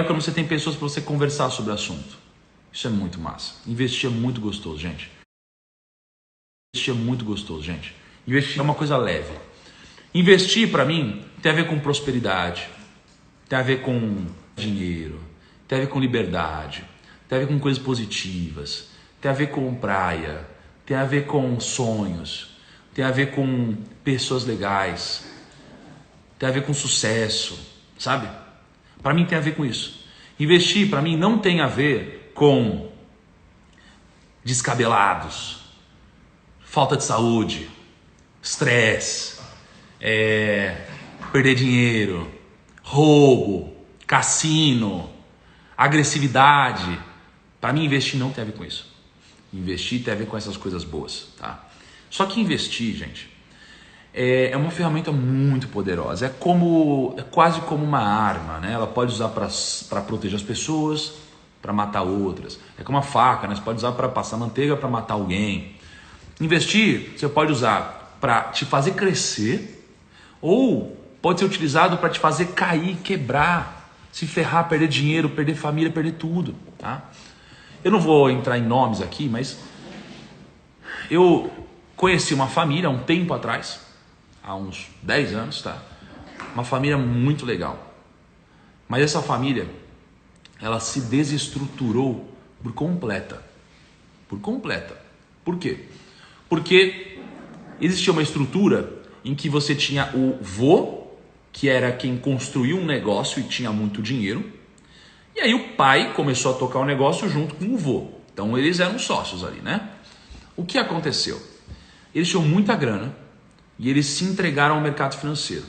quando você tem pessoas para você conversar sobre o assunto. Isso é muito massa. Investir é muito gostoso, gente. Investir é muito gostoso, gente. Investir é uma coisa leve. Investir, para mim, tem a ver com prosperidade, tem a ver com dinheiro, tem a ver com liberdade, tem a ver com coisas positivas, tem a ver com praia, tem a ver com sonhos, tem a ver com pessoas legais, tem a ver com sucesso, sabe? Para mim tem a ver com isso. Investir, para mim, não tem a ver com descabelados, falta de saúde, estresse, perder dinheiro, roubo, cassino, agressividade. Para mim, investir não tem a ver com isso. Investir tem a ver com essas coisas boas, tá? Só que investir, gente, é uma ferramenta muito poderosa. É quase como uma arma, né? Ela pode usar para proteger as pessoas, para matar outras. É como uma faca, né? Você pode usar para passar manteiga, para matar alguém. Investir, você pode usar para te fazer crescer, ou pode ser utilizado para te fazer cair, quebrar, se ferrar, perder dinheiro, perder família, perder tudo, tá? Eu não vou entrar em nomes aqui, mas eu conheci uma família há um tempo atrás, há uns 10 anos, tá? Uma família muito legal. Mas essa família, ela se desestruturou por completa. Por completa. Por quê? Porque existia uma estrutura em que você tinha o vô, que era quem construiu um negócio e tinha muito dinheiro. E aí o pai começou a tocar o negócio junto com o vô. Então eles eram sócios ali, né? O que aconteceu? Eles tinham muita grana e eles se entregaram ao mercado financeiro.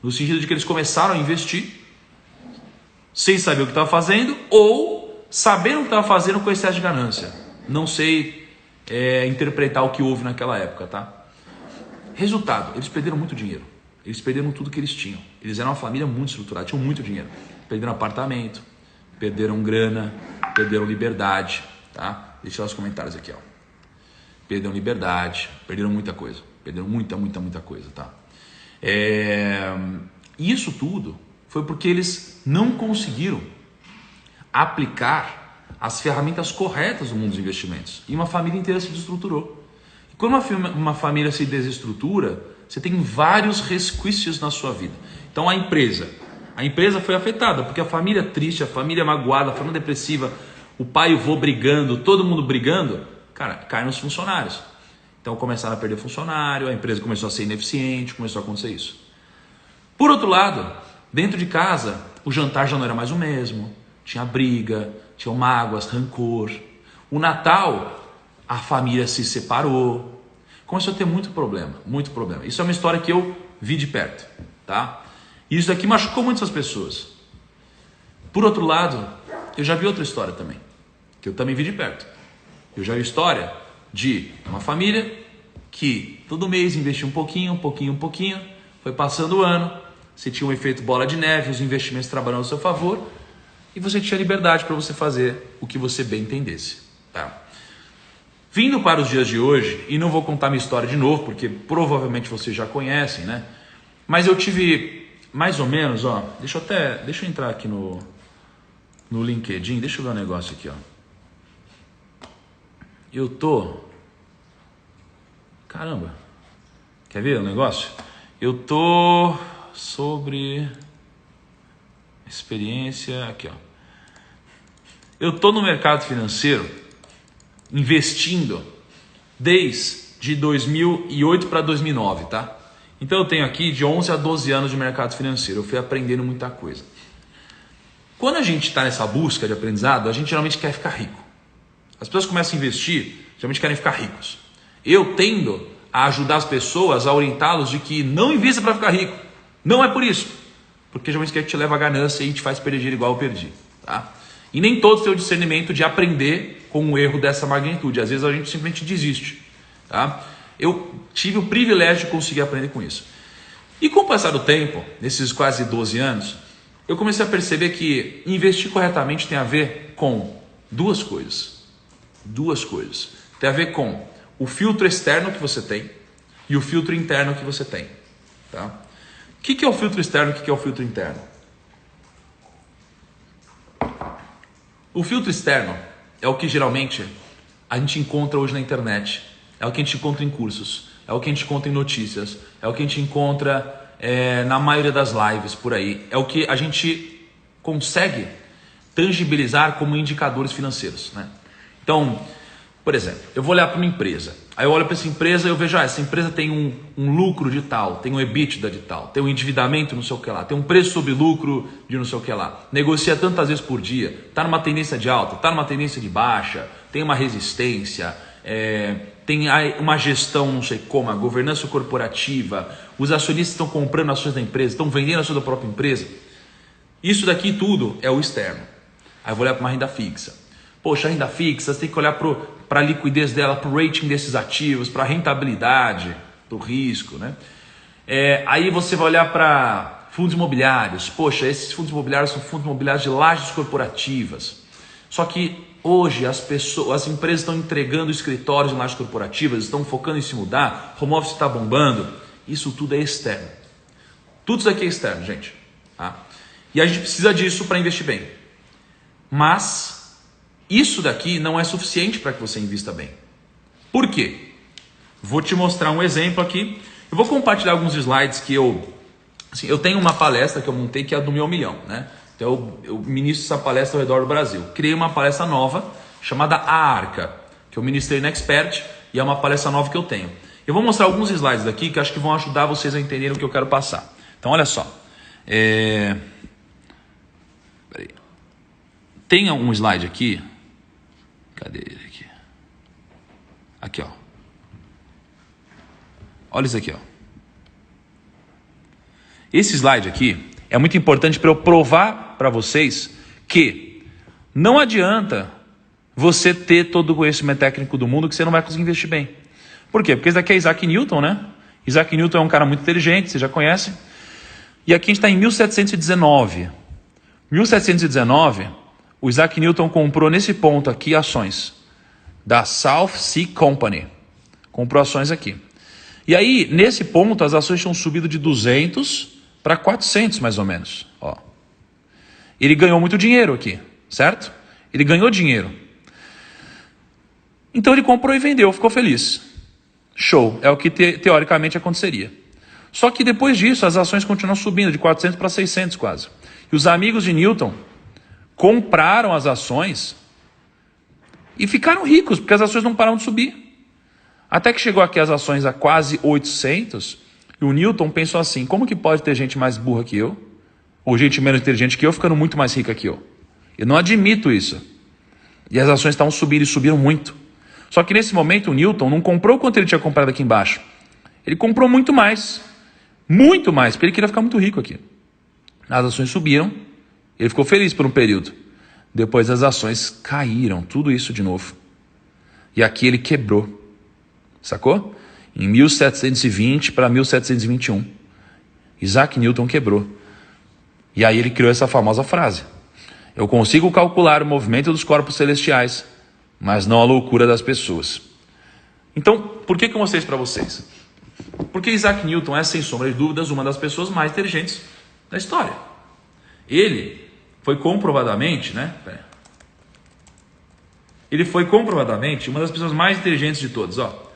No sentido de que eles começaram a investir sem saber o que estava fazendo ou sabendo o que estava fazendo com excesso de ganância. Não sei interpretar o que houve naquela época, tá? Resultado, eles perderam muito dinheiro. Eles perderam tudo que eles tinham. Eles eram uma família muito estruturada, tinham muito dinheiro. Perderam apartamento, perderam grana, perderam liberdade, tá? Deixa eu os comentários aqui, ó. Perderam liberdade, perderam muita coisa. Perderam muita coisa, tá? Isso tudo foi porque eles não conseguiram aplicar as ferramentas corretas do mundo dos investimentos. E uma família inteira se desestruturou. E quando uma família se desestrutura, você tem vários resquícios na sua vida. Então a empresa foi afetada, porque a família triste, a família magoada, a família depressiva, o pai e o vô brigando, todo mundo brigando, cara, cai nos funcionários. Então começaram a perder funcionário, a empresa começou a ser ineficiente, começou a acontecer isso. Por outro lado, dentro de casa, o jantar já não era mais o mesmo, tinha briga, tinha mágoas, rancor. O Natal, a família se separou, começou a ter muito problema, muito problema. Isso é uma história que eu vi de perto, tá? E isso daqui machucou muitas pessoas. Por outro lado, eu já vi outra história também, que eu também vi de perto. Eu já vi história de uma família que todo mês investia um pouquinho, foi passando o ano, você tinha um efeito bola de neve, os investimentos trabalhando ao seu favor e você tinha liberdade para você fazer o que você bem entendesse, tá? Vindo para os dias de hoje, e não vou contar minha história de novo, porque provavelmente vocês já conhecem, né? Mas eu tive mais ou menos, ó, deixa eu entrar aqui no LinkedIn, deixa eu ver um negócio aqui, ó. Caramba, quer ver o negócio? Eu tô sobre experiência, aqui, ó. Eu tô no mercado financeiro investindo desde 2008 para 2009, tá? Então eu tenho aqui de 11 a 12 anos de mercado financeiro, eu fui aprendendo muita coisa. Quando a gente está nessa busca de aprendizado, a gente geralmente quer ficar rico. As pessoas começam a investir, geralmente querem ficar ricos. Eu tendo a ajudar as pessoas, a orientá-los de que não invista para ficar rico. Não é por isso. Porque geralmente que te leva à ganância e te faz perder dinheiro igual eu perdi, tá? E nem todos têm o discernimento de aprender com um erro dessa magnitude. Às vezes a gente simplesmente desiste, tá? Eu tive o privilégio de conseguir aprender com isso. E com o passar do tempo, nesses quase 12 anos, eu comecei a perceber que investir corretamente tem a ver com duas coisas. Duas coisas. Tem a ver com o filtro externo que você tem e o filtro interno que você tem, tá? O que é o filtro externo e o que é o filtro interno? O filtro externo é o que geralmente a gente encontra hoje na internet, é o que a gente encontra em cursos, é o que a gente encontra em notícias, é o que a gente encontra na maioria das lives por aí, é o que a gente consegue tangibilizar como indicadores financeiros, né? Então, por exemplo, eu vou olhar para uma empresa, aí eu olho para essa empresa e eu vejo, essa empresa tem um lucro de tal, tem um EBITDA de tal, tem um endividamento não sei o que lá, tem um preço sobre lucro de não sei o que lá, negocia tantas vezes por dia, está numa tendência de alta, está numa tendência de baixa, tem uma resistência, tem uma gestão não sei como, a governança corporativa, os acionistas estão comprando ações da empresa, estão vendendo ações da própria empresa. Isso daqui tudo é o externo. Aí eu vou olhar para uma renda fixa. Poxa, a renda fixa, você tem que olhar para a liquidez dela, para o rating desses ativos, para a rentabilidade, para o risco, né? Aí você vai olhar para fundos imobiliários. Poxa, esses fundos imobiliários são fundos imobiliários de lajes corporativas. Só que hoje as empresas estão entregando escritórios em lajes corporativas, estão focando em se mudar, home office está bombando. Isso tudo é externo. Tudo isso aqui é externo, gente. Tá? E a gente precisa disso para investir bem. Mas isso daqui não é suficiente para que você invista bem. Por quê? Vou te mostrar um exemplo aqui. Eu vou compartilhar alguns slides que eu tenho uma palestra que eu montei que é a do 1.000 milhão, né? Então eu ministro essa palestra ao redor do Brasil. Criei uma palestra nova chamada A Arca, que eu ministrei na Expert e é uma palestra nova que eu tenho. Eu vou mostrar alguns slides aqui que acho que vão ajudar vocês a entenderem o que eu quero passar. Então olha só. Peraí. Tem um slide aqui. Cadê ele aqui? Aqui, ó. Olha isso aqui, ó. Esse slide aqui é muito importante para eu provar para vocês que não adianta você ter todo o conhecimento técnico do mundo que você não vai conseguir investir bem. Por quê? Porque esse daqui é Isaac Newton, né? Isaac Newton é um cara muito inteligente, você já conhece. E aqui a gente está em 1719. 1719, o Isaac Newton comprou nesse ponto aqui ações da South Sea Company. Comprou ações aqui. E aí, nesse ponto, as ações tinham subido de 200 para 400, mais ou menos. Ó. Ele ganhou muito dinheiro aqui, certo? Ele ganhou dinheiro. Então ele comprou e vendeu, ficou feliz. Show, é o que teoricamente aconteceria. Só que depois disso, as ações continuam subindo de 400 para 600 quase. E os amigos de Newton compraram as ações e ficaram ricos, porque as ações não pararam de subir. Até que chegou aqui as ações a quase 800, e o Newton pensou assim, como que pode ter gente mais burra que eu, ou gente menos inteligente que eu, ficando muito mais rica que eu? Eu não admito isso. E as ações estavam subindo e subiram muito. Só que nesse momento o Newton não comprou quanto ele tinha comprado aqui embaixo. Ele comprou muito mais, porque ele queria ficar muito rico aqui. As ações subiram, ele ficou feliz por um período. Depois as ações caíram, tudo isso de novo. E aqui ele quebrou. Sacou? Em 1720 para 1721. Isaac Newton quebrou. E aí ele criou essa famosa frase. Eu consigo calcular o movimento dos corpos celestiais, mas não a loucura das pessoas. Então, por que eu mostrei isso para vocês? Porque Isaac Newton é, sem sombra de dúvidas, uma das pessoas mais inteligentes da história. Ele foi comprovadamente, Ele foi comprovadamente uma das pessoas mais inteligentes de todas, ó.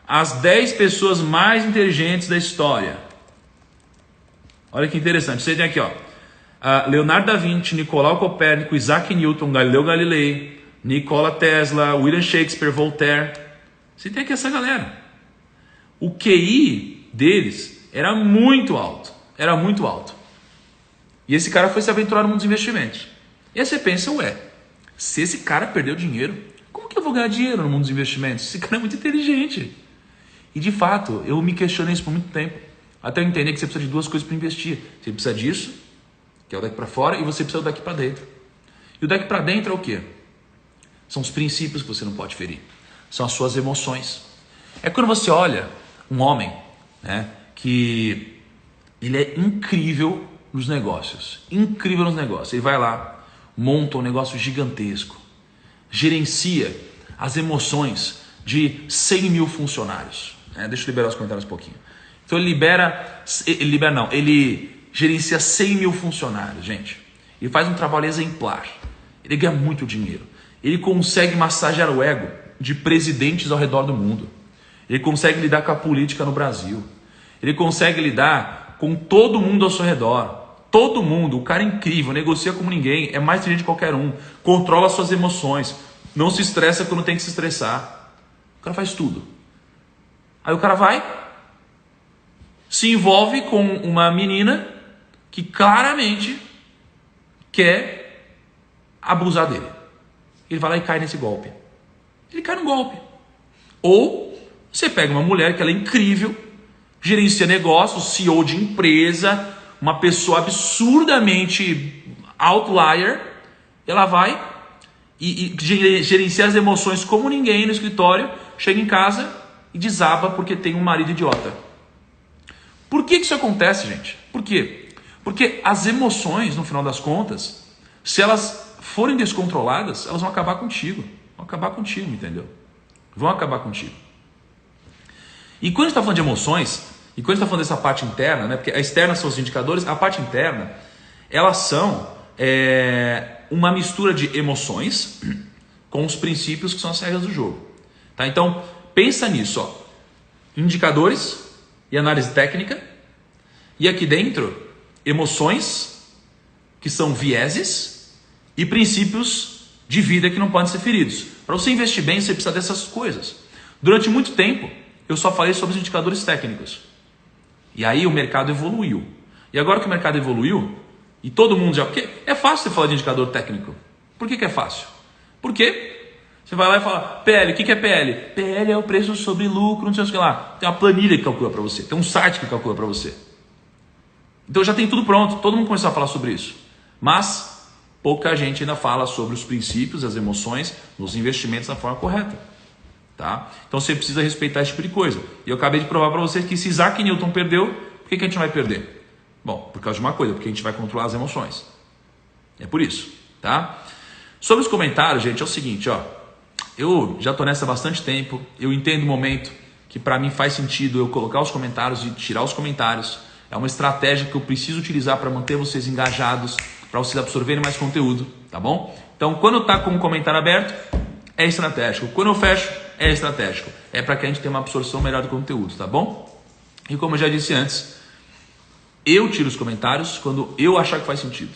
As 10 pessoas mais inteligentes da história. Olha que interessante. Você tem aqui, ó. Leonardo da Vinci, Nicolau Copérnico, Isaac Newton, Galileu Galilei, Nikola Tesla, William Shakespeare, Voltaire. Você tem aqui essa galera. O QI deles era muito alto. Era muito alto. E esse cara foi se aventurar no mundo dos investimentos. E aí você pensa, se esse cara perdeu dinheiro, como que eu vou ganhar dinheiro no mundo dos investimentos? Esse cara é muito inteligente. E de fato, eu me questionei isso por muito tempo. Até eu entender que você precisa de duas coisas para investir. Você precisa disso, que é o daqui para fora, e você precisa do daqui para dentro. E o daqui para dentro é o quê? São os princípios que você não pode ferir. São as suas emoções. É quando você olha um homem, que ele é incrível nos negócios. Incrível nos negócios. Ele vai lá, monta um negócio gigantesco. Gerencia as emoções de 100 mil funcionários. Deixa eu liberar os comentários um pouquinho. Então ele gerencia 100 mil funcionários, gente. Ele faz um trabalho exemplar. Ele ganha muito dinheiro. Ele consegue massagear o ego de presidentes ao redor do mundo. Ele consegue lidar com a política no Brasil. Ele consegue lidar com todo mundo ao seu redor. Todo mundo, o cara é incrível, negocia como ninguém, é mais inteligente que qualquer um, controla suas emoções, não se estressa quando tem que se estressar. O cara faz tudo. Aí o cara vai, se envolve com uma menina que claramente quer abusar dele. Ele vai lá e cai nesse golpe. Ele cai no golpe. Ou você pega uma mulher que ela é incrível, gerencia negócios, CEO de empresa, uma pessoa absurdamente outlier, ela vai e gerencia as emoções como ninguém no escritório, chega em casa e desaba porque tem um marido idiota. Por que isso acontece, gente? Por quê? Porque as emoções, no final das contas, se elas forem descontroladas, elas vão acabar contigo. Vão acabar contigo, entendeu? Vão acabar contigo. E quando a gente está falando de emoções, e quando a gente está falando dessa parte interna, né, porque a externa são os indicadores, a parte interna, elas são uma mistura de emoções com os princípios que são as regras do jogo. Tá? Então, pensa nisso. Ó. Indicadores e análise técnica. E aqui dentro, emoções, que são vieses, e princípios de vida que não podem ser feridos. Para você investir bem, você precisa dessas coisas. Durante muito tempo, eu só falei sobre os indicadores técnicos. E aí o mercado evoluiu. E agora que o mercado evoluiu, e todo mundo já... Porque é fácil você falar de indicador técnico. Por que é fácil? Porque você vai lá e fala, PL, o que é PL? PL é o preço sobre lucro, não sei o que lá. Tem uma planilha que calcula para você, tem um site que calcula para você. Então já tem tudo pronto, todo mundo começou a falar sobre isso. Mas pouca gente ainda fala sobre os princípios, as emoções, nos investimentos da forma correta. Tá? Então você precisa respeitar esse tipo de coisa. E eu acabei de provar para você que se Isaac Newton perdeu, por que a gente não vai perder? Bom, por causa de uma coisa, porque a gente vai controlar as emoções. É por isso, tá? Sobre os comentários, gente, é o seguinte, ó. Eu já estou nessa há bastante tempo, eu entendo o momento que para mim faz sentido eu colocar os comentários e tirar os comentários. É uma estratégia que eu preciso utilizar para manter vocês engajados, para vocês absorverem mais conteúdo, tá bom? Então, quando está com o comentário aberto, é estratégico. Quando eu fecho, é estratégico. É para que a gente tenha uma absorção melhor do conteúdo, tá bom? E como eu já disse antes, eu tiro os comentários quando eu achar que faz sentido.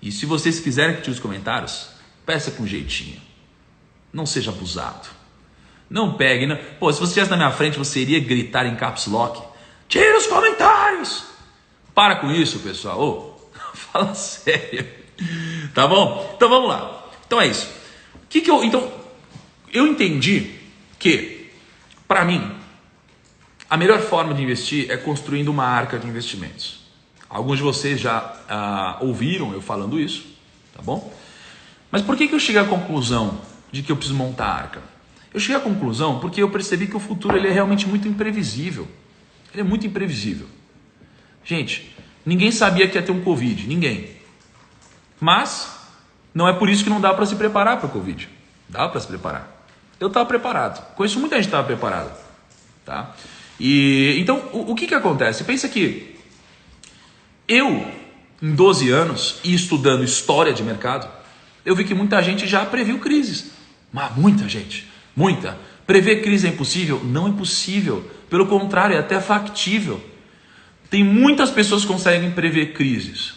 E se vocês quiserem que tire os comentários, peça com jeitinho. Não seja abusado. Não pegue. Não... Pô, se você estivesse na minha frente, você iria gritar em caps lock. Tira os comentários! Para com isso, pessoal. Ô, fala sério. Tá bom? Então vamos lá. Então é isso. Então, eu entendi que, para mim, a melhor forma de investir é construindo uma arca de investimentos. Alguns de vocês já ouviram eu falando isso, tá bom? Mas por que eu cheguei à conclusão de que eu preciso montar a arca? Eu cheguei à conclusão porque eu percebi que o futuro ele é realmente muito imprevisível. Ele é muito imprevisível. Gente, ninguém sabia que ia ter um Covid, ninguém. Mas não é por isso que não dá para se preparar para o Covid. Dá para se preparar. Eu estava preparado. Conheço muita gente que estava preparada. Tá? E, então, o que acontece? Pensa que eu, em 12 anos, e estudando história de mercado, eu vi que muita gente já previu crises. Mas muita gente, muita. Prever crise é impossível? Não é impossível. Pelo contrário, é até factível. Tem muitas pessoas que conseguem prever crises.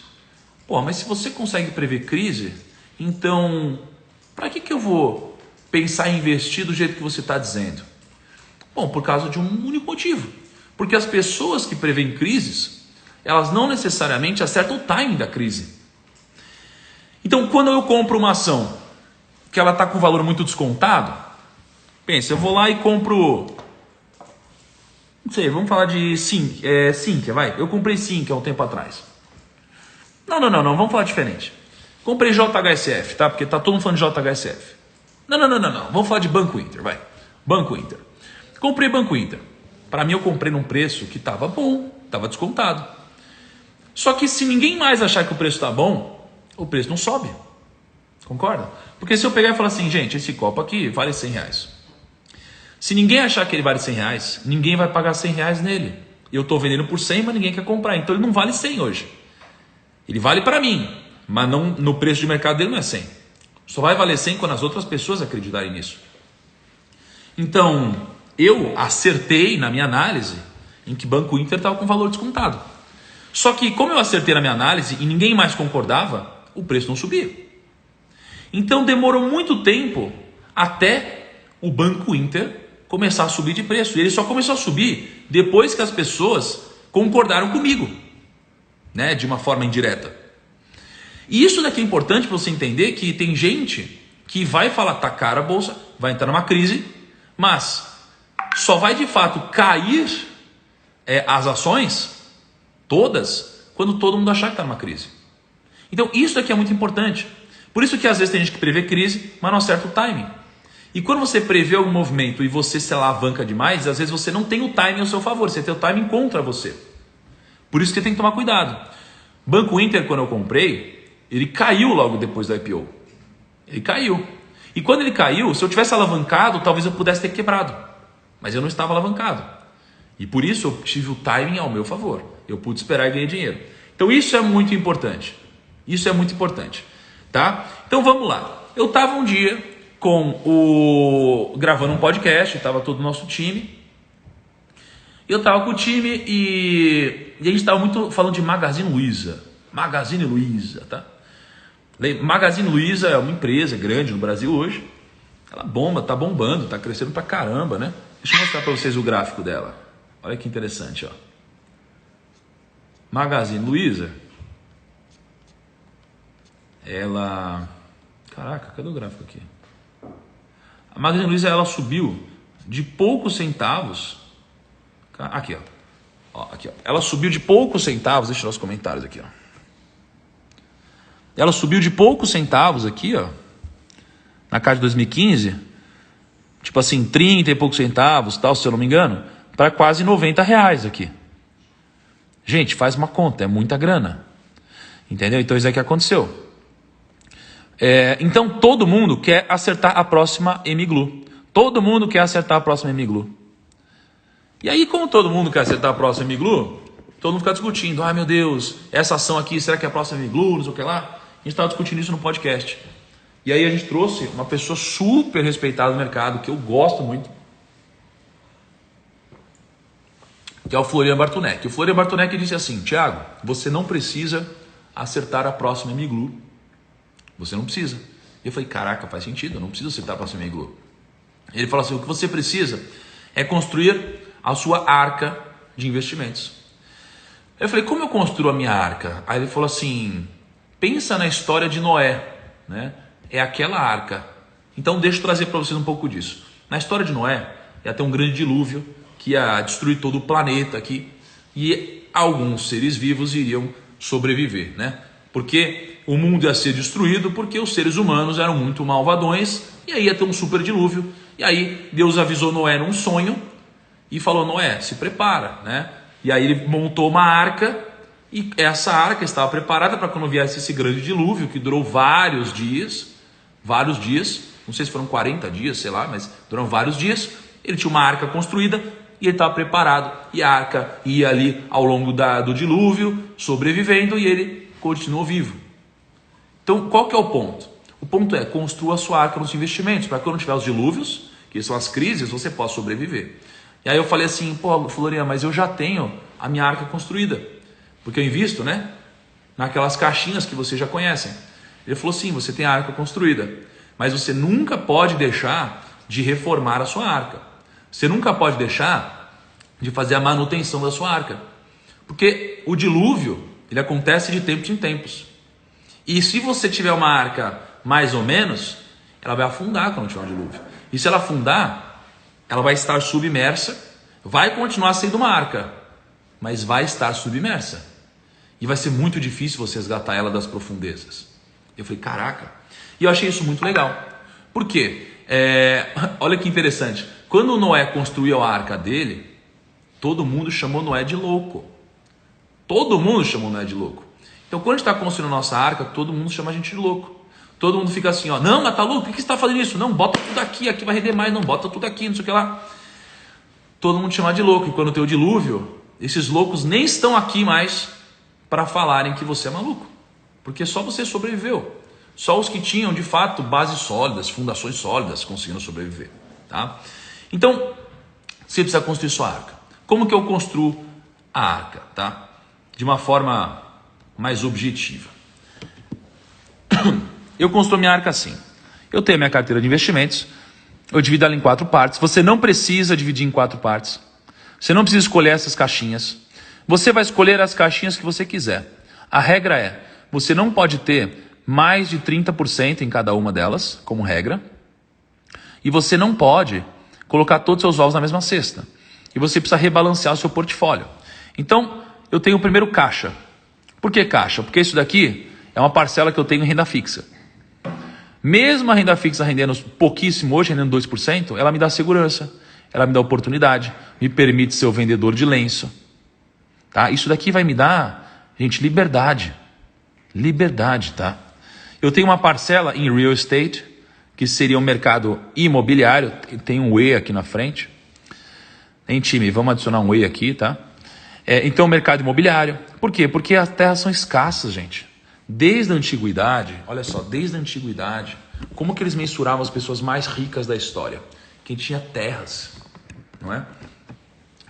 Pô, mas se você consegue prever crise, então, para que eu vou pensar em investir do jeito que você está dizendo? Bom, por causa de um único motivo. Porque as pessoas que preveem crises, elas não necessariamente acertam o timing da crise. Então, quando eu compro uma ação que ela está com valor muito descontado, pensa, eu vou lá e compro... Não sei, vamos falar de Sinqia, vai. Eu comprei Sinqia há um tempo atrás. Não, vamos falar diferente. Comprei JHSF, tá? Porque tá todo mundo falando de JHSF. Não. Vamos falar de Banco Inter, vai. Banco Inter. Comprei Banco Inter. Para mim eu comprei num preço que estava bom, estava descontado. Só que se ninguém mais achar que o preço está bom, o preço não sobe. Concorda? Porque se eu pegar e falar assim, gente, esse copo aqui vale R$100. Se ninguém achar que ele vale R$100, ninguém vai pagar R$100 nele. Eu estou vendendo por 100, mas ninguém quer comprar. Então ele não vale 100 hoje. Ele vale para mim, mas não, no preço de mercado dele não é 100. Só vai valer 100 quando as outras pessoas acreditarem nisso. Então, eu acertei na minha análise em que Banco Inter estava com valor descontado. Só que como eu acertei na minha análise e ninguém mais concordava, o preço não subia. Então demorou muito tempo até o Banco Inter começar a subir de preço. E ele só começou a subir depois que as pessoas concordaram comigo, né, de uma forma indireta. E isso daqui é importante para você entender que tem gente que vai falar, tá cara a bolsa, vai entrar numa crise, mas só vai de fato cair as ações todas quando todo mundo achar que está numa crise. Então isso daqui é muito importante. Por isso que às vezes tem gente que prevê crise, mas não acerta o timing. E quando você prevê algum movimento e você se alavanca demais, às vezes você não tem o timing ao seu favor, você tem o timing contra você. Por isso que você tem que tomar cuidado. Banco Inter, quando eu comprei, ele caiu logo depois da IPO. Ele caiu. E quando ele caiu, se eu tivesse alavancado, talvez eu pudesse ter quebrado. Mas eu não estava alavancado. E por isso eu tive o timing ao meu favor. Eu pude esperar e ganhar dinheiro. Então isso é muito importante. Isso é muito importante. Tá? Então vamos lá. Eu estava um dia gravando um podcast, estava todo o nosso time. Eu estava com o time e a gente estava muito falando de Magazine Luiza. Magazine Luiza, tá? Magazine Luiza é uma empresa grande no Brasil hoje. Ela bomba, tá bombando, tá crescendo pra caramba, né? Deixa eu mostrar para vocês o gráfico dela. Olha que interessante, ó. Magazine Luiza. Ela... Caraca, cadê o gráfico aqui? A Magazine Luiza, ela subiu de poucos centavos. Aqui, ó. Aqui, ó. Ela subiu de poucos centavos. Deixa eu tirar os comentários aqui, ó. Ela subiu de poucos centavos aqui, ó. Na casa de 2015. Tipo assim, 30 e poucos centavos, tal, se eu não me engano. Para quase R$90 aqui. Gente, faz uma conta. É muita grana. Entendeu? Então isso é que aconteceu. Então todo mundo quer acertar a próxima Emiglu. Todo mundo quer acertar a próxima Emiglu. E aí, como todo mundo quer acertar a próxima Emiglu, todo mundo fica discutindo. Ai meu Deus, essa ação aqui, será que é a próxima Emiglu? Não sei o que lá. A gente estava discutindo isso no podcast. E aí a gente trouxe uma pessoa super respeitada no mercado, que eu gosto muito, que é o Florian Bartunek. O Florian Bartunek disse assim: Thiago, você não precisa acertar a próxima Emiglu. Você não precisa. E eu falei, caraca, faz sentido, eu não preciso acertar a próxima Emiglu. Ele falou assim: o que você precisa é construir a sua arca de investimentos. Eu falei, como eu construo a minha arca? Aí ele falou assim: pensa na história de Noé, né? É aquela arca. Então deixa eu trazer para vocês um pouco disso. Na história de Noé, ia ter um grande dilúvio que ia destruir todo o planeta aqui e alguns seres vivos iriam sobreviver, né? Porque o mundo ia ser destruído porque os seres humanos eram muito malvadões e aí ia ter um super dilúvio. E aí Deus avisou Noé num sonho e falou: Noé, se prepara, né? E aí ele montou uma arca e essa arca estava preparada para quando viesse esse grande dilúvio que durou vários dias, não sei se foram 40 dias, sei lá, mas durou vários dias. Ele tinha uma arca construída e ele estava preparado e a arca ia ali ao longo do dilúvio, sobrevivendo, e ele continuou vivo. Então qual que é o ponto? O ponto é: construa a sua arca nos investimentos, para quando tiver os dilúvios, que são as crises, você possa sobreviver. E aí eu falei assim: pô, Florian, mas eu já tenho a minha arca construída, porque eu invisto, né, naquelas caixinhas que vocês já conhecem. Ele falou: sim, você tem a arca construída, mas você nunca pode deixar de reformar a sua arca. Você nunca pode deixar de fazer a manutenção da sua arca, porque o dilúvio, ele acontece de tempos em tempos. E se você tiver uma arca mais ou menos, ela vai afundar quando tiver um dilúvio. E se ela afundar, ela vai estar submersa, vai continuar sendo uma arca, mas vai estar submersa. E vai ser muito difícil você resgatar ela das profundezas. Eu falei, caraca. E eu achei isso muito legal. Por quê? Olha que interessante. Quando Noé construiu a arca dele, todo mundo chamou Noé de louco. Todo mundo chamou Noé de louco. Então quando a gente está construindo a nossa arca, todo mundo chama a gente de louco. Todo mundo fica assim, ó, não, mas tá louco, por que você está fazendo isso? Não, bota tudo aqui vai render mais, não, bota tudo aqui, não sei o que lá. Todo mundo chama de louco. E quando tem o dilúvio, esses loucos nem estão aqui mais para falarem que você é maluco. Porque só você sobreviveu. Só os que tinham, de fato, bases sólidas, fundações sólidas, conseguiram sobreviver. Tá? Então, você precisa construir sua arca. Como que eu construo a arca? Tá? De uma forma mais objetiva. Eu construo minha arca assim. Eu tenho a minha carteira de investimentos, eu divido ela em 4 partes. Você não precisa dividir em 4 partes. Você não precisa escolher essas caixinhas. Você vai escolher as caixinhas que você quiser. A regra é, você não pode ter mais de 30% em cada uma delas, como regra. E você não pode colocar todos os seus ovos na mesma cesta. E você precisa rebalancear o seu portfólio. Então, eu tenho o primeiro caixa. Por que caixa? Porque isso daqui é uma parcela que eu tenho em renda fixa. Mesmo a renda fixa rendendo pouquíssimo hoje, rendendo 2%, ela me dá segurança, ela me dá oportunidade, me permite ser o vendedor de lenço. Tá? Isso daqui vai me dar, gente, liberdade. Liberdade, tá? Eu tenho uma parcela em real estate, que seria um mercado imobiliário. Tem um E aqui na frente. Em time, vamos adicionar um E aqui, tá? Então, mercado imobiliário. Por quê? Porque as terras são escassas, gente. Desde a antiguidade, olha só, desde a antiguidade, como que eles mensuravam as pessoas mais ricas da história? Quem tinha terras, não é?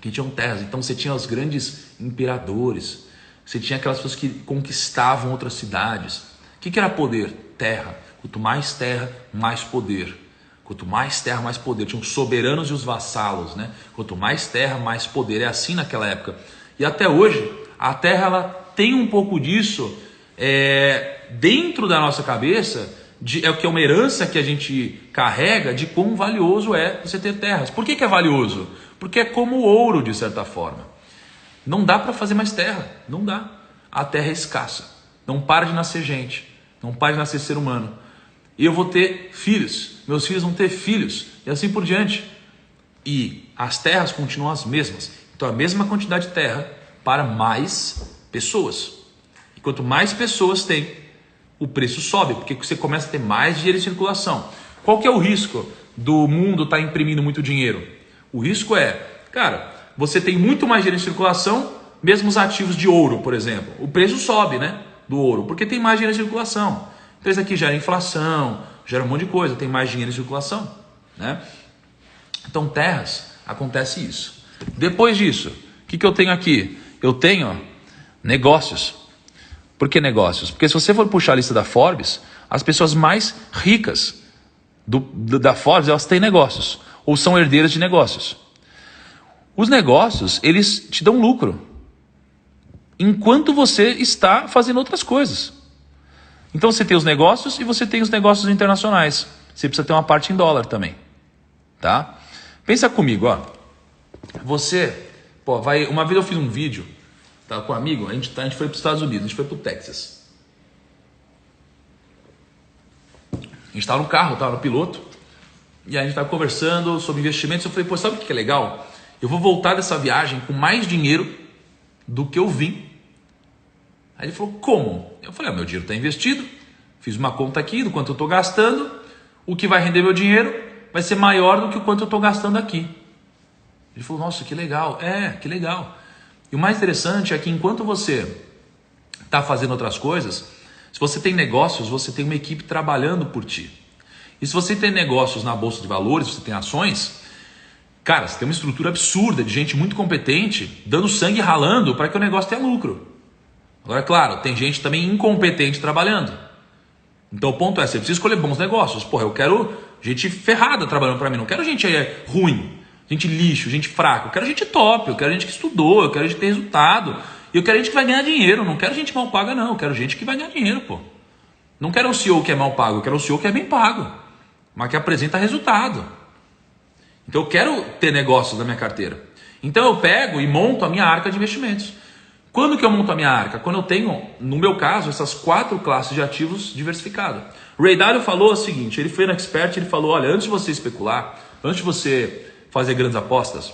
Quem tinha terras. Então você tinha os grandes imperadores, você tinha aquelas pessoas que conquistavam outras cidades. O que era poder? Terra. Quanto mais terra, mais poder. Quanto mais terra, mais poder. Tinham os soberanos e os vassalos, né? Quanto mais terra, mais poder. É assim naquela época. E até hoje, a terra ela tem um pouco disso dentro da nossa cabeça, é o que é uma herança que a gente carrega de quão valioso é você ter terras. Por que é valioso? Porque é como o ouro, de certa forma. Não dá para fazer mais terra, não dá. A terra é escassa, não para de nascer gente, não para de nascer ser humano. E eu vou ter filhos, meus filhos vão ter filhos, e assim por diante. E as terras continuam as mesmas. Então a mesma quantidade de terra para mais pessoas. E quanto mais pessoas tem, o preço sobe, porque você começa a ter mais dinheiro em circulação. Qual que é o risco do mundo estar imprimindo muito dinheiro? O risco é, cara, você tem muito mais dinheiro em circulação, mesmo os ativos de ouro, por exemplo. O preço sobe, né, do ouro, porque tem mais dinheiro em circulação. Então isso aqui gera inflação, gera um monte de coisa, tem mais dinheiro em circulação, né? Então terras, acontece isso. Depois disso, o que eu tenho aqui? Eu tenho negócios. Por que negócios? Porque se você for puxar a lista da Forbes, as pessoas mais ricas da Forbes, elas têm negócios, ou são herdeiras de negócios. Os negócios, eles te dão lucro, enquanto você está fazendo outras coisas. Então você tem os negócios e você tem os negócios internacionais. Você precisa ter uma parte em dólar também, tá? Pensa comigo, ó. Você, uma vez eu fiz um vídeo, tá, com um amigo, a gente foi para os Estados Unidos, a gente foi para o Texas. A gente estava no carro, estava no piloto, e aí a gente estava conversando sobre investimentos. Eu falei, pô, sabe o que é legal? Eu vou voltar dessa viagem com mais dinheiro do que eu vim. Aí ele falou, como? Eu falei, meu dinheiro está investido, fiz uma conta aqui do quanto eu estou gastando, o que vai render meu dinheiro vai ser maior do que o quanto eu estou gastando aqui. Ele falou, nossa, que legal. Que legal. E o mais interessante é que enquanto você está fazendo outras coisas, se você tem negócios, você tem uma equipe trabalhando por ti. E se você tem negócios na Bolsa de Valores, você tem ações, cara, você tem uma estrutura absurda de gente muito competente, dando sangue e ralando para que o negócio tenha lucro. Agora, é claro, tem gente também incompetente trabalhando. Então o ponto é, você precisa escolher bons negócios. Porra, eu quero gente ferrada trabalhando para mim, não quero gente ruim, gente lixo, gente fraca. Eu quero gente top, eu quero gente que estudou, eu quero gente que tem resultado. E eu quero gente que vai ganhar dinheiro, não quero gente mal paga não, eu quero gente que vai ganhar dinheiro, pô. Não quero um CEO que é mal pago, eu quero um CEO que é bem pago, mas que apresenta resultado. Então eu quero ter negócios na minha carteira. Então eu pego e monto a minha arca de investimentos. Quando que eu monto a minha arca? Quando eu tenho, no meu caso, essas 4 classes de ativos diversificadas. O Ray Dalio falou o seguinte, ele foi no Expert, ele falou, olha, antes de você especular, antes de você fazer grandes apostas,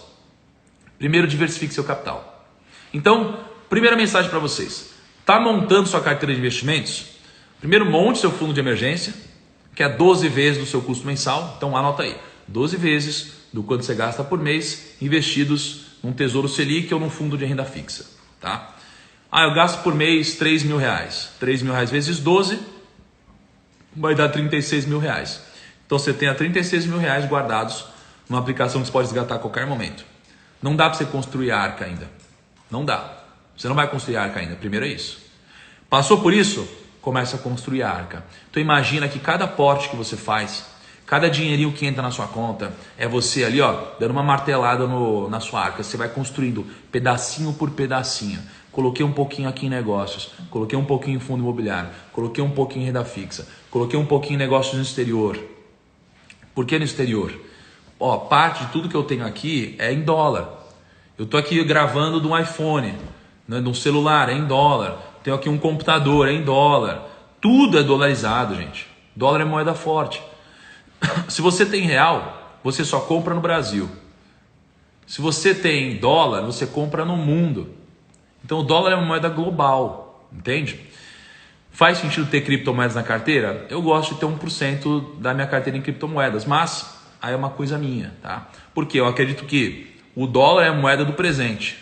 primeiro diversifique seu capital. Então, primeira mensagem para vocês. Está montando sua carteira de investimentos? Primeiro monte seu fundo de emergência, que é 12 vezes do seu custo mensal. Então anota aí, 12 vezes do quanto você gasta por mês, investidos num Tesouro Selic ou num fundo de renda fixa. Tá? Eu gasto por mês R$3.000. R$3.000 vezes 12, vai dar 36 mil reais. Então você tem 36 mil reais guardados numa aplicação que você pode resgatar a qualquer momento. Não dá para você construir a arca ainda. Não dá. Você não vai construir a arca ainda. Primeiro é isso. Passou por isso? Começa a construir a arca. Então imagina que cada aporte que você faz, cada dinheirinho que entra na sua conta, é você ali, ó, dando uma martelada na sua arca. Você vai construindo pedacinho por pedacinho. Coloquei um pouquinho aqui em negócios, coloquei um pouquinho em fundo imobiliário, coloquei um pouquinho em renda fixa, coloquei um pouquinho em negócios no exterior. Por que no exterior? Ó, parte de tudo que eu tenho aqui é em dólar. Eu tô aqui gravando de um iPhone, né, de um celular, é em dólar. Tenho aqui um computador, é em dólar. Tudo é dolarizado, gente. Dólar é moeda forte. Se você tem real, você só compra no Brasil. Se você tem dólar, você compra no mundo. Então o dólar é uma moeda global, entende? Faz sentido ter criptomoedas na carteira? Eu gosto de ter 1% da minha carteira em criptomoedas, mas aí é uma coisa minha, tá? Porque eu acredito que o dólar é a moeda do presente.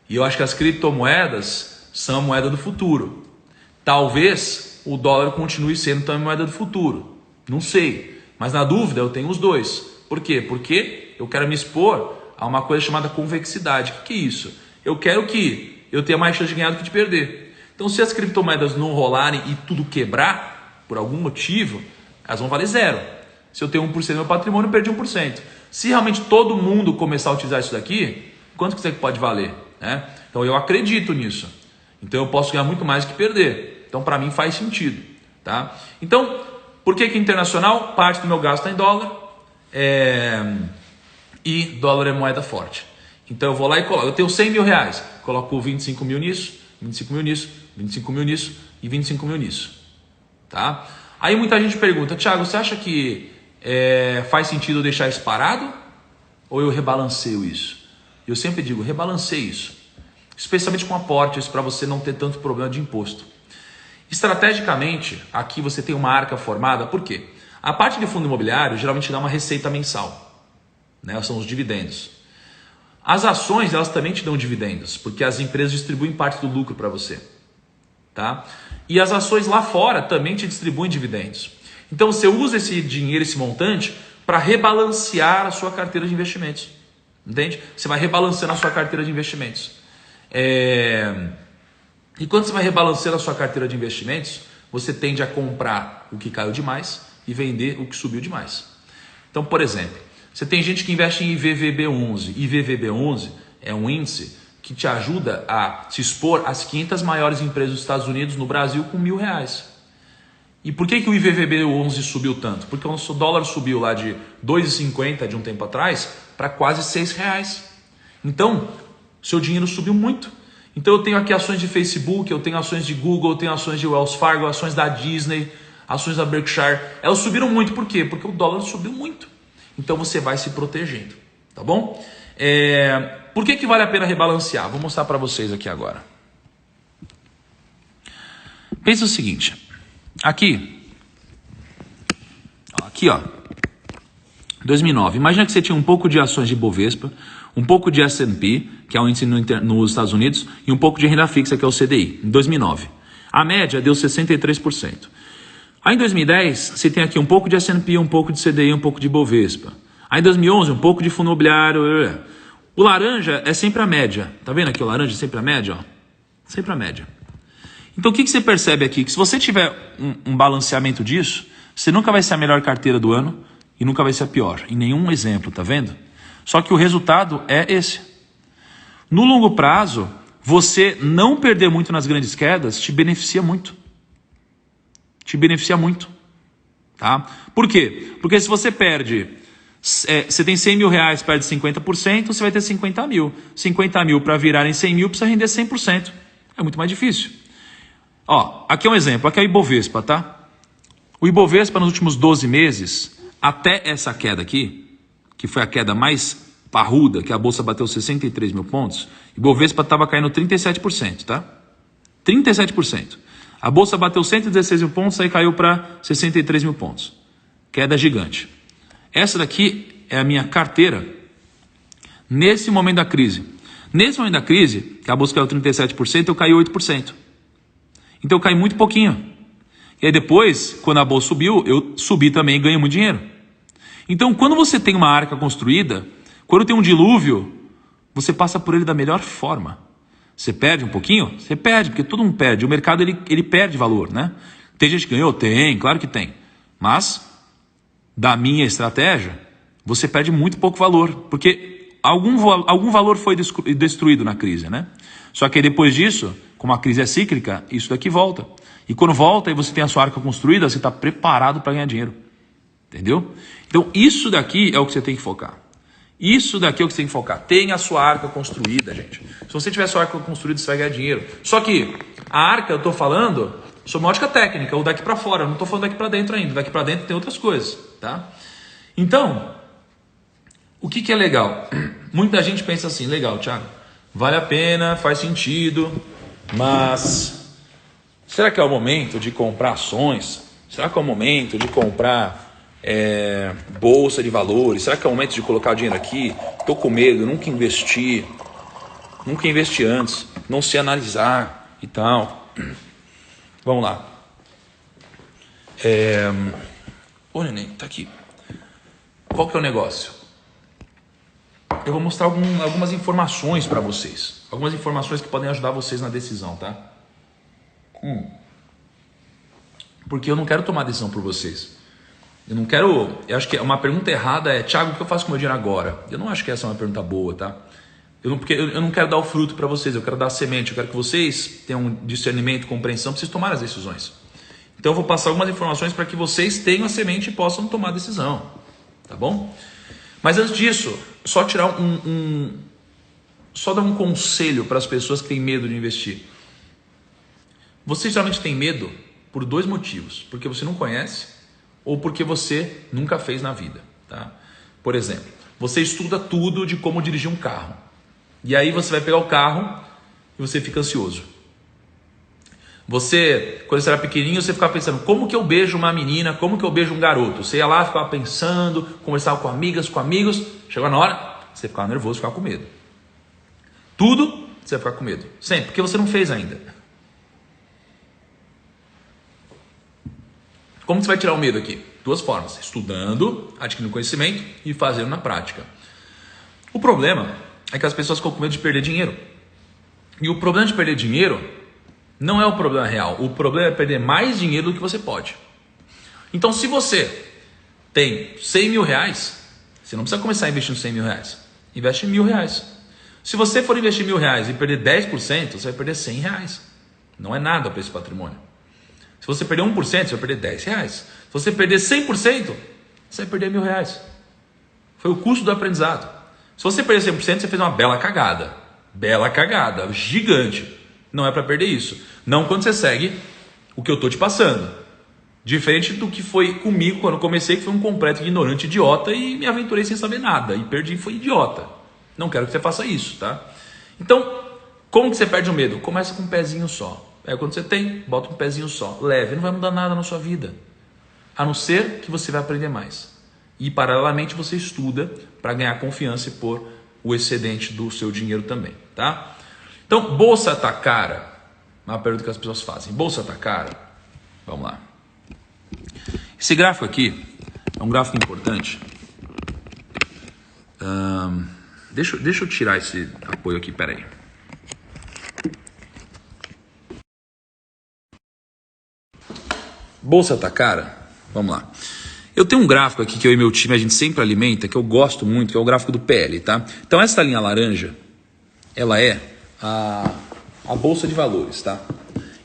E eu acho que as criptomoedas são a moeda do futuro. Talvez o dólar continue sendo também a moeda do futuro. Não sei. Mas na dúvida eu tenho os dois. Por quê? Porque eu quero me expor a uma coisa chamada convexidade. O que é isso? Eu quero que eu tenha mais chance de ganhar do que de perder. Então se as criptomoedas não rolarem e tudo quebrar, por algum motivo, elas vão valer zero. Se eu tenho 1% do meu patrimônio, eu perdi 1%. Se realmente todo mundo começar a utilizar isso daqui, quanto que você pode valer? Né? Então eu acredito nisso. Então eu posso ganhar muito mais do que perder. Então para mim faz sentido. Tá? Então, por que internacional? Parte do meu gasto está em dólar. E dólar é moeda forte. Então eu vou lá e coloco. Eu tenho 100 mil reais. Coloco 25 mil nisso, 25 mil nisso, 25 mil nisso e 25 mil nisso. Tá? Aí muita gente pergunta, Thiago, você acha que faz sentido eu deixar isso parado? Ou eu rebalanceio isso? Eu sempre digo, rebalanceie isso. Especialmente com aportes, para você não ter tanto problema de imposto. Estrategicamente, aqui você tem uma arca formada, por quê? A parte de fundo imobiliário geralmente dá uma receita mensal, né? São os dividendos. As ações, elas também te dão dividendos, porque as empresas distribuem parte do lucro para você. Tá? E as ações lá fora também te distribuem dividendos. Então você usa esse dinheiro, esse montante, para rebalancear a sua carteira de investimentos. Entende? Você vai rebalanceando a sua carteira de investimentos. E quando você vai rebalanceando a sua carteira de investimentos, você tende a comprar o que caiu demais e vender o que subiu demais. Então, por exemplo, você tem gente que investe em IVVB11. IVVB11 é um índice que te ajuda a se expor às 500 maiores empresas dos Estados Unidos no Brasil com R$1.000. E por que o IVVB11 subiu tanto? Porque o nosso dólar subiu lá de 2,50 de um tempo atrás para quase R$6. Então, seu dinheiro subiu muito. Então eu tenho aqui ações de Facebook, eu tenho ações de Google, eu tenho ações de Wells Fargo, ações da Disney, ações da Berkshire. Elas subiram muito, por quê? Porque o dólar subiu muito. Então você vai se protegendo, tá bom? Por que vale a pena rebalancear? Vou mostrar para vocês aqui agora. Pensa o seguinte, aqui ó, 2009, imagina que você tinha um pouco de ações de Bovespa, um pouco de S&P, que é o índice nos Estados Unidos, e um pouco de renda fixa, que é o CDI, em 2009. A média deu 63%. Aí em 2010, você tem aqui um pouco de S&P, um pouco de CDI, um pouco de Bovespa. Aí em 2011, um pouco de fundo imobiliário. O laranja é sempre a média. Tá vendo aqui o laranja é sempre a média? Ó? Sempre a média. Então o que você percebe aqui? Que se você tiver um balanceamento disso, você nunca vai ser a melhor carteira do ano e nunca vai ser a pior. Em nenhum exemplo, tá vendo? Só que o resultado é esse. No longo prazo, você não perder muito nas grandes quedas te beneficia muito. Te beneficia muito. Tá? Por quê? Porque se você perde, você tem 100 mil reais, perde 50%, você vai ter 50 mil. 50 mil para virar em 100 mil precisa render 100%. É muito mais difícil. Ó, aqui é um exemplo, aqui é o Ibovespa, tá? O Ibovespa nos últimos 12 meses, até essa queda aqui, que foi a queda mais parruda, que a bolsa bateu 63 mil pontos, o Ibovespa estava caindo 37%, tá? 37%. A bolsa bateu 116 mil pontos, aí caiu para 63 mil pontos. Queda gigante. Essa daqui é a minha carteira nesse momento da crise. Nesse momento da crise, que a bolsa caiu 37%, eu caí 8%. Então eu caí muito pouquinho. E aí depois, quando a bolsa subiu, eu subi também e ganhei muito dinheiro. Então, quando você tem uma arca construída, quando tem um dilúvio, você passa por ele da melhor forma. Você perde um pouquinho? Você perde, porque todo mundo perde. O mercado ele perde valor, né? Tem gente que ganhou? Tem, claro que tem. Mas, da minha estratégia, você perde muito pouco valor, porque algum valor foi destruído na crise, né? Só que aí depois disso, como a crise é cíclica, isso daqui volta. E quando volta e você tem a sua arca construída, você está preparado para ganhar dinheiro. Entendeu? Então, isso daqui é o que você tem que focar. Isso daqui é o que você tem que focar. Tenha a sua arca construída, gente. Se você tiver a sua arca construída, você vai ganhar dinheiro. Só que a arca, eu estou falando sobre uma ótica técnica, o daqui para fora. Eu não estou falando daqui para dentro ainda. Daqui para dentro tem outras coisas, tá? Então, o que é legal? Muita gente pensa assim, legal, Thiago, vale a pena, faz sentido, mas será que é o momento de comprar ações? Será que é o momento de comprar bolsa de valores? Será que é o momento de colocar o dinheiro aqui? Estou com medo, nunca investi antes, não sei analisar e tal. Vamos lá. Ô neném, tá aqui. Qual que é o negócio? Eu vou mostrar algumas informações para vocês. Algumas informações que podem ajudar vocês na decisão, tá? Porque eu não quero tomar decisão por vocês. Eu acho que uma pergunta errada é: Thiago, o que eu faço com o meu dinheiro agora? Eu não acho que essa é uma pergunta boa, tá? Porque eu não quero dar o fruto para vocês, eu quero dar a semente, eu quero que vocês tenham um discernimento, compreensão para vocês tomarem as decisões. Então eu vou passar algumas informações para que vocês tenham a semente e possam tomar a decisão, tá bom? Mas antes disso, só tirar só dar um conselho para as pessoas que têm medo de investir. Você geralmente tem medo por dois motivos: porque você não conhece ou porque você nunca fez na vida, tá? Por exemplo, você estuda tudo de como dirigir um carro. E aí você vai pegar o carro e você fica ansioso. Quando você era pequenininho, você ficava pensando: como que eu beijo uma menina, como que eu beijo um garoto? Você ia lá, ficava pensando, conversava com amigas, com amigos. Chegou na hora, você ficava nervoso, ficava com medo. Tudo, você vai ficar com medo. Sempre, porque você não fez ainda. Como você vai tirar o medo aqui? Duas formas: estudando, adquirindo conhecimento e fazendo na prática. O problema é que as pessoas ficam com medo de perder dinheiro. E o problema de perder dinheiro não é o problema real. O problema é perder mais dinheiro do que você pode. Então, se você tem 100 mil reais, você não precisa começar investindo 100 mil reais. Investe R$1.000. Se você for investir R$1.000 e perder 10%, você vai perder 100 reais. Não é nada para esse patrimônio. Se você perder 1%, você vai perder 10 reais. Se você perder 100%, você vai perder R$1.000. Foi o custo do aprendizado. Se você perder 100%, você fez uma bela cagada. Bela cagada, gigante. Não é para perder isso. Não quando você segue o que eu estou te passando. Diferente do que foi comigo quando eu comecei, que foi um completo ignorante, idiota, e me aventurei sem saber nada. E perdi, foi idiota. Não quero que você faça isso, tá? Então, como que você perde o medo? Começa com um pezinho só. Aí quando você tem, bota um pezinho só. Leve, não vai mudar nada na sua vida. A não ser que você vai aprender mais. E paralelamente você estuda para ganhar confiança e pôr o excedente do seu dinheiro também, tá? Então, bolsa tá cara? Uma pergunta que as pessoas fazem. Bolsa tá cara? Vamos lá. Esse gráfico aqui é um gráfico importante. Deixa eu tirar esse apoio aqui, peraí. Bolsa tá cara? Vamos lá. Eu tenho um gráfico aqui que eu e meu time a gente sempre alimenta, que eu gosto muito, que é o gráfico do PL, tá? Então essa linha laranja, ela é a bolsa de valores, tá?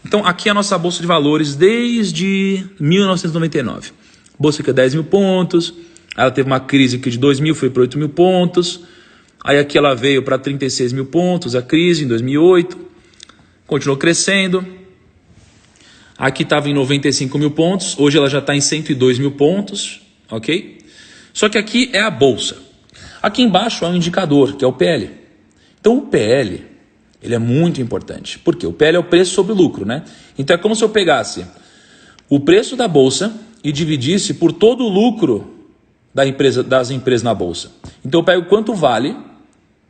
Então aqui é a nossa bolsa de valores desde 1999. Bolsa que é 10 mil pontos, aí ela teve uma crise aqui de 2.000, foi para 8 mil pontos, aí aqui ela veio para 36 mil pontos, a crise em 2008, continuou crescendo. Aqui estava em 95 mil pontos, hoje ela já está em 102 mil pontos, ok? Só que aqui é a bolsa. Aqui embaixo é um indicador, que é o PL. Então o PL, ele é muito importante. Por quê? O PL é o preço sobre o lucro, né? Então é como se eu pegasse o preço da bolsa e dividisse por todo o lucro das empresas na bolsa. Então eu pego quanto vale,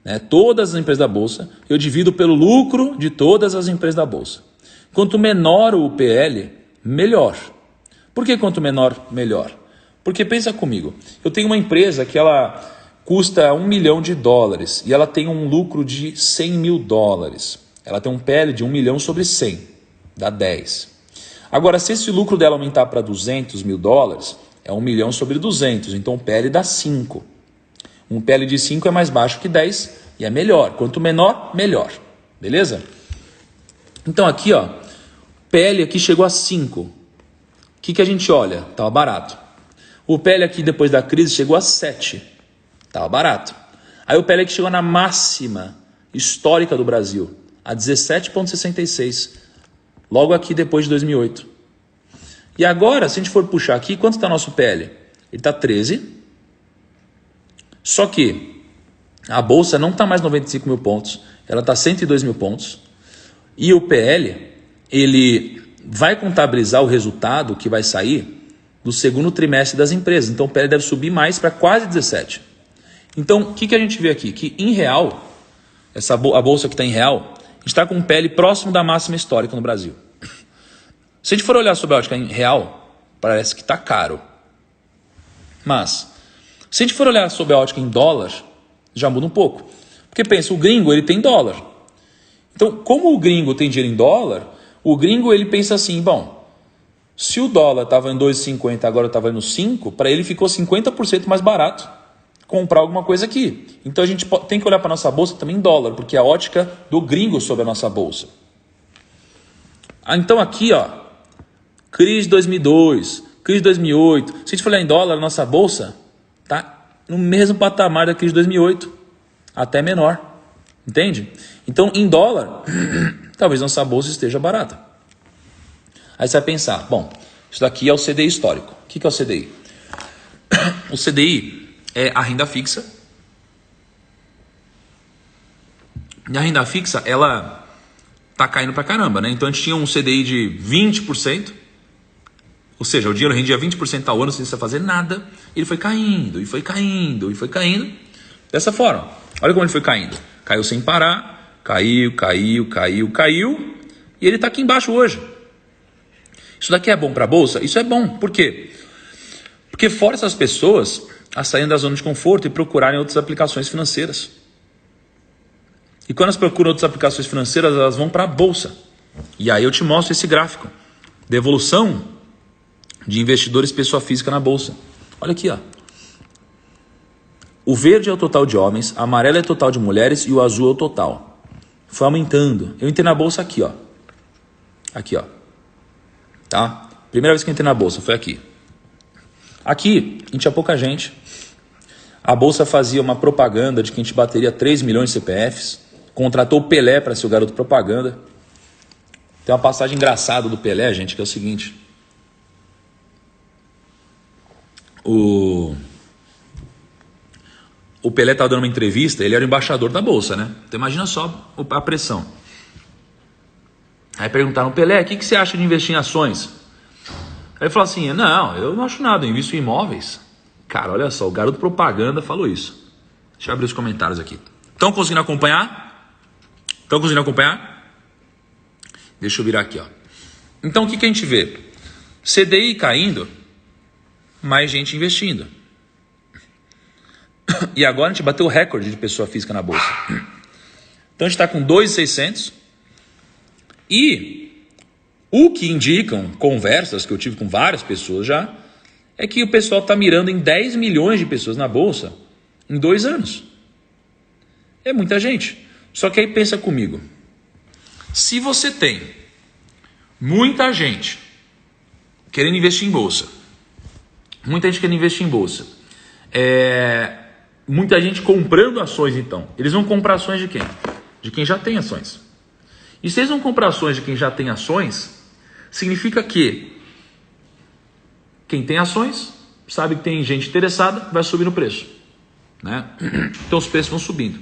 né, todas as empresas da bolsa, eu divido pelo lucro de todas as empresas da bolsa. Quanto menor o PL, melhor. Por que quanto menor, melhor? Porque pensa comigo, eu tenho uma empresa que ela custa $1 milhão e ela tem um lucro de $100 mil. Ela tem um PL de 1 milhão sobre 100, dá 10. Agora, se esse lucro dela aumentar para $200 mil, é 1 milhão sobre 200, então o PL dá 5. Um PL de 5 é mais baixo que 10 e é melhor. Quanto menor, melhor. Beleza? Então aqui, ó, PL aqui chegou a 5. O que a gente olha? Estava barato. O PL aqui depois da crise chegou a 7. Estava barato. Aí o PL aqui chegou na máxima histórica do Brasil, a 17,66. Logo aqui depois de 2008. E agora, se a gente for puxar aqui, quanto está nosso PL? Ele está 13. Só que a Bolsa não está mais 95 mil pontos, ela está 102 mil pontos. E o PL, ele vai contabilizar o resultado que vai sair do segundo trimestre das empresas. Então o PL deve subir mais para quase 17. Então o que a gente vê aqui? Que em real, a Bolsa que está em real, a gente está com um PL próximo da máxima histórica no Brasil. Se a gente for olhar sobre a ótica em real, parece que está caro. Mas, se a gente for olhar sobre a ótica em dólar, já muda um pouco. Porque pensa, o gringo ele tem dólar. Então, como o gringo tem dinheiro em dólar, o gringo ele pensa assim, bom, se o dólar estava em 2,50 agora está valendo 5, para ele ficou 50% mais barato comprar alguma coisa aqui. Então a gente tem que olhar para a nossa bolsa também em dólar, porque é a ótica do gringo sobre a nossa bolsa. Então aqui, ó, crise de 2002, crise de 2008. Se a gente for olhar em dólar, a nossa bolsa está no mesmo patamar da crise de 2008, até menor. Entende? Então, em dólar, talvez nossa bolsa esteja barata. Aí você vai pensar, bom, isso daqui é o CDI histórico. O que é o CDI? O CDI é a renda fixa. E a renda fixa, ela tá caindo pra caramba, né? Então a gente tinha um CDI de 20%, ou seja, o dinheiro rendia 20% ao ano sem você fazer nada, e ele foi caindo, e foi caindo, e foi caindo, dessa forma. Olha como ele foi caindo. Caiu sem parar, caiu, e ele tá aqui embaixo hoje. Isso daqui é bom para a Bolsa? Isso é bom. Por quê? Porque força as pessoas a saírem da zona de conforto e procurarem outras aplicações financeiras. E quando elas procuram outras aplicações financeiras, elas vão para a Bolsa. E aí eu te mostro esse gráfico de evolução de investidores pessoa física na Bolsa. Olha aqui, ó. O verde é o total de homens, a amarela é o total de mulheres e o azul é o total. Foi aumentando. Eu entrei na Bolsa aqui, ó. Aqui, ó. Tá? Primeira vez que eu entrei na Bolsa foi aqui. Aqui, a gente tinha pouca gente. A Bolsa fazia uma propaganda de que a gente bateria 3 milhões de CPFs. Contratou o Pelé para ser o garoto propaganda. Tem uma passagem engraçada do Pelé, gente, que é o seguinte. O Pelé estava dando uma entrevista, ele era o embaixador da Bolsa, né? Então imagina só a pressão. Aí perguntaram, Pelé, o que você acha de investir em ações? Aí ele falou assim, não, eu não acho nada, eu invisto em imóveis. Cara, olha só, o garoto propaganda falou isso. Deixa eu abrir os comentários aqui. Estão conseguindo acompanhar? Deixa eu virar aqui, ó. Então o que a gente vê? CDI caindo, mais gente investindo. E agora a gente bateu o recorde de pessoa física na Bolsa. Então a gente está com 2.600. E o que indicam conversas que eu tive com várias pessoas já, é que o pessoal está mirando em 10 milhões de pessoas na Bolsa em 2 anos. É muita gente. Só que aí pensa comigo. Se você tem muita gente querendo investir em Bolsa, muita gente comprando ações, então. Eles vão comprar ações de quem? De quem já tem ações. E se eles vão comprar ações de quem já tem ações, significa que quem tem ações sabe que tem gente interessada, vai subir no preço, né? Então os preços vão subindo.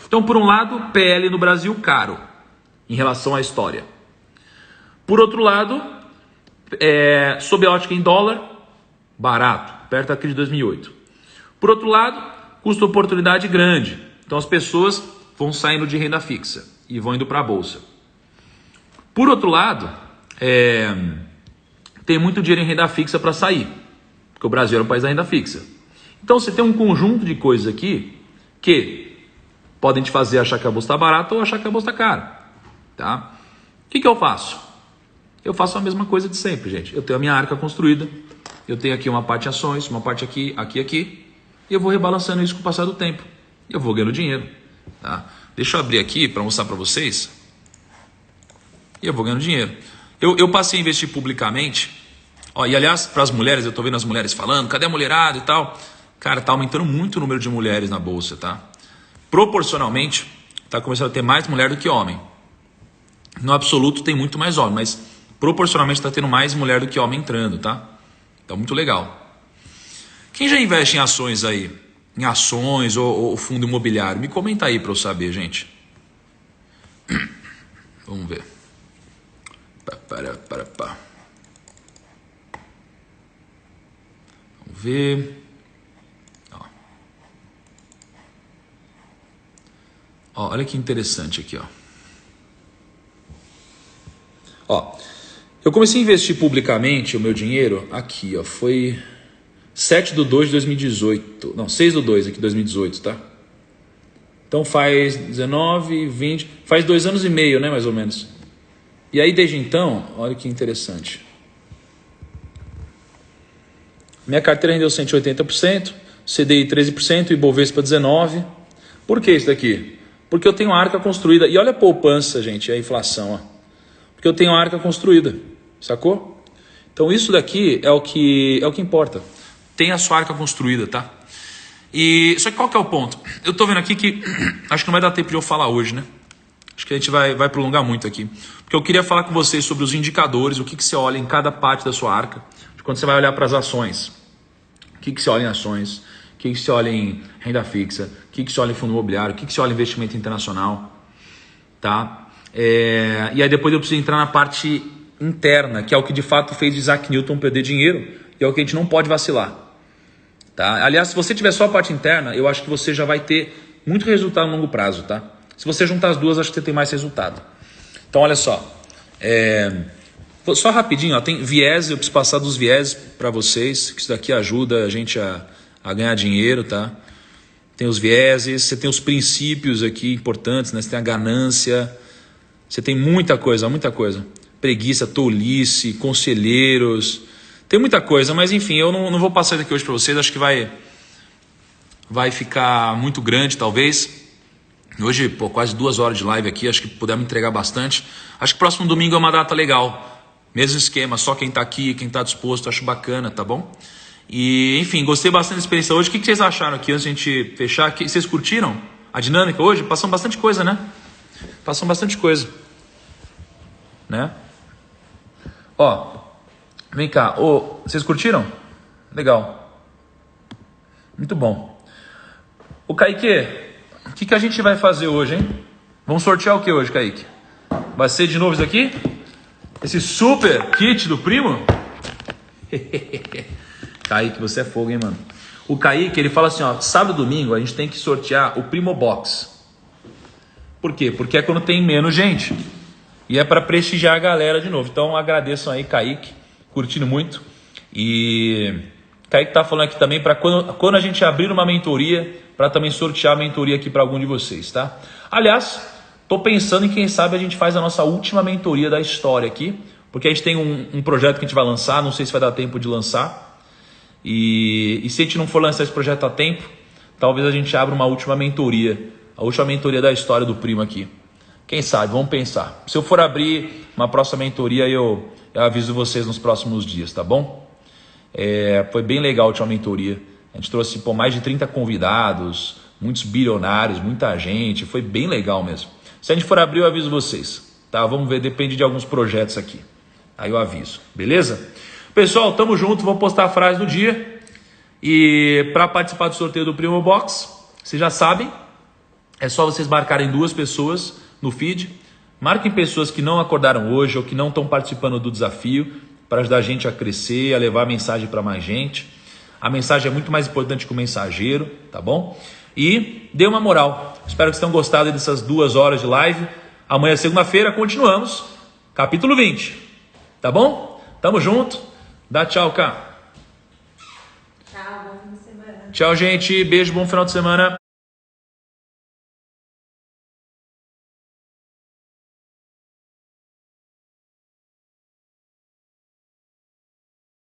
Então, por um lado, PL no Brasil caro em relação à história. Por outro lado, sob a ótica em dólar, barato, perto da crise de 2008. Por outro lado, custo-oportunidade grande. Então as pessoas vão saindo de renda fixa e vão indo para a Bolsa. Por outro lado, tem muito dinheiro em renda fixa para sair, porque o Brasil é um país da renda fixa. Então você tem um conjunto de coisas aqui que podem te fazer achar que a bolsa está barata ou achar que a bolsa está cara. Tá? O que eu faço? Eu faço a mesma coisa de sempre, gente. Eu tenho a minha arca construída, eu tenho aqui uma parte em ações, uma parte aqui, e eu vou rebalançando isso com o passar do tempo. Eu vou ganhando dinheiro. Tá? Deixa eu abrir aqui para mostrar para vocês. E eu vou ganhando dinheiro. Eu passei a investir publicamente. Ó, e aliás, para as mulheres, eu estou vendo as mulheres falando, cadê a mulherada e tal? Cara, tá aumentando muito o número de mulheres na bolsa, tá? Proporcionalmente, tá começando a ter mais mulher do que homem. No absoluto tem muito mais homem, mas proporcionalmente está tendo mais mulher do que homem entrando, tá? Então, muito legal. Quem já investe em ações aí? Em ações ou fundo imobiliário? Me comenta aí para eu saber, gente. Vamos ver. Vamos ver. Ó, olha que interessante aqui, ó. Ó, eu comecei a investir publicamente o meu dinheiro aqui, ó, foi 7/2 de 2018, não, 6/2 aqui de 2018, tá? Então faz 19, 20, faz 2 anos e meio, né, mais ou menos. E aí desde então, olha que interessante. Minha carteira rendeu 180%, CDI 13%, Ibovespa 19%. Por que isso daqui? Porque eu tenho a arca construída. E olha a poupança, gente, a inflação, ó. Porque eu tenho a arca construída, sacou? Então isso daqui é o que importa. Tem a sua arca construída, tá? E só que qual que é o ponto? Eu tô vendo aqui que acho que não vai dar tempo de eu falar hoje, né? Acho que a gente vai prolongar muito aqui. Porque eu queria falar com vocês sobre os indicadores, o que você olha em cada parte da sua arca. Quando você vai olhar para as ações, o que você olha em ações, o que você olha em renda fixa, o que você olha em fundo imobiliário, o que você olha em investimento internacional, tá? E aí depois eu preciso entrar na parte interna, que é o que de fato fez Isaac Newton perder dinheiro e é o que a gente não pode vacilar. Tá? Aliás, se você tiver só a parte interna, eu acho que você já vai ter muito resultado a longo prazo. Tá? Se você juntar as duas, acho que você tem mais resultado. Então, olha só. Só rapidinho, ó, tem viés, eu preciso passar dos viés para vocês, que isso daqui ajuda a gente a ganhar dinheiro. Tá? Tem os vieses, você tem os princípios aqui importantes, né? Você tem a ganância, você tem muita coisa, preguiça, tolice, conselheiros, tem muita coisa, mas enfim, eu não vou passar isso aqui hoje para vocês, acho que vai ficar muito grande talvez. Hoje, quase 2 horas de live aqui, acho que pudemos entregar bastante. Acho que próximo domingo é uma data legal, mesmo esquema, só quem está aqui, quem está disposto, acho bacana, tá bom? E enfim, gostei bastante da experiência hoje. O que vocês acharam aqui antes de a gente fechar? Vocês curtiram a dinâmica hoje? Passamos bastante coisa, né? Passamos bastante coisa, né? Ó, vem cá, vocês curtiram? Legal, muito bom. O Kaique, o que a gente vai fazer hoje, hein? Vamos sortear o que hoje, Kaique? Vai ser de novo isso aqui? Esse super kit do primo? Kaique, você é fogo, hein, mano? O Kaique, ele fala assim, ó, sábado e domingo a gente tem que sortear o Primo Box. Por quê? Porque é quando tem menos gente. E é para prestigiar a galera de novo. Então agradeçam aí, Kaique, curtindo muito. E Kaique tá falando aqui também para quando a gente abrir uma mentoria, para também sortear a mentoria aqui para algum de vocês, tá? Aliás, tô pensando em quem sabe a gente faz a nossa última mentoria da história aqui, porque a gente tem um projeto que a gente vai lançar, não sei se vai dar tempo de lançar. E se a gente não for lançar esse projeto a tempo, talvez a gente abra uma última mentoria, a última mentoria da história do primo aqui. Quem sabe, vamos pensar. Se eu for abrir uma próxima mentoria, eu aviso vocês nos próximos dias, tá bom? Foi bem legal a última mentoria. A gente trouxe mais de 30 convidados, muitos bilionários, muita gente. Foi bem legal mesmo. Se a gente for abrir, eu aviso vocês. Tá? Vamos ver, depende de alguns projetos aqui. Aí eu aviso, beleza? Pessoal, tamo junto. Vou postar a frase do dia. E para participar do sorteio do Primo Box, vocês já sabem, é só vocês marcarem 2 pessoas no feed. Marquem pessoas que não acordaram hoje ou que não estão participando do desafio para ajudar a gente a crescer, a levar a mensagem para mais gente. A mensagem é muito mais importante que o mensageiro, tá bom? E dê uma moral. Espero que vocês tenham gostado dessas 2 horas de live. Amanhã, segunda-feira, continuamos. Capítulo 20. Tá bom? Tamo junto. Dá tchau, cá. Tchau, bom fim de semana. Tchau, gente. Beijo, bom final de semana.